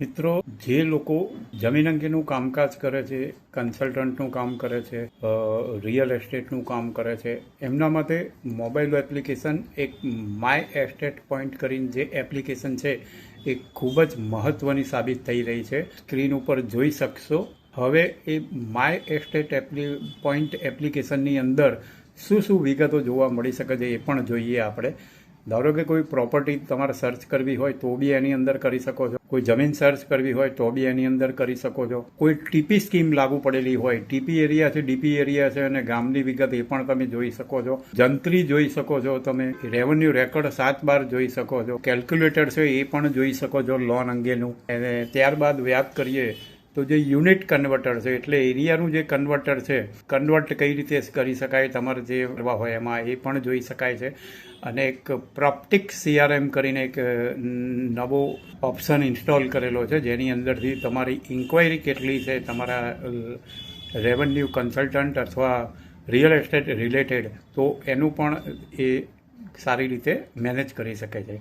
મિત્રો, જે લોકો જમીન અંગેનું કામકાજ કરે છે, કન્સલ્ટન્ટનું કામ કરે છે, રિયલ એસ્ટેટનું કામ કરે છે, એમના માટે મોબાઈલ એપ્લિકેશન એક માય એસ્ટેટ પોઈન્ટ કરીને જે એપ્લિકેશન છે એ ખૂબ જ મહત્ત્વની સાબિત થઈ રહી છે. સ્ક્રીન ઉપર જોઈ શકશો. હવે એ માય એસ્ટેટ પોઈન્ટ એપ્લિકેશનની અંદર શું શું વિગતો જોવા મળી શકે છે એ પણ જોઈએ આપણે. ધારો કે કોઈ પ્રોપર્ટી તમારે સર્ચ કરવી હોય તો બી એની અંદર કરી શકો છો. કોઈ જમીન સર્ચ કરવી હોય તો બી એની અંદર કરી શકો છો. કોઈ ટીપી સ્કીમ લાગુ પડેલી હોય, ટીપી એરિયા છે, ડીપી એરિયા છે અને ગામની વિગત એ પણ તમે જોઈ શકો છો. જંત્રી જોઈ શકો છો, તમે રેવન્યુ રેકોર્ડ 7/12 જોઈ શકો છો. કેલ્ક્યુલેટર છે એ પણ જોઈ શકો છો લોન અંગેનું. અને ત્યારબાદ વાત કરીએ તો જે યુનિટ કન્વર્ટર છે એટલે એરિયાનું જે કન્વર્ટર છે, કન્વર્ટ કઈ રીતે કરી શકાય તમારે જે કરવા હોય એમાં એ પણ જોઈ શકાય છે. અને એક પ્રોપ્ટિક CRM કરીને એક નવો ઓપ્શન ઇન્સ્ટોલ કરેલો છે જેની અંદરથી તમારી ઇન્ક્વાયરી કેટલી છે તમારા રેવન્યુ કન્સલ્ટન્ટ અથવા રિયલ એસ્ટેટ રિલેટેડ, તો એનું પણ એ સારી રીતે મેનેજ કરી શકે છે.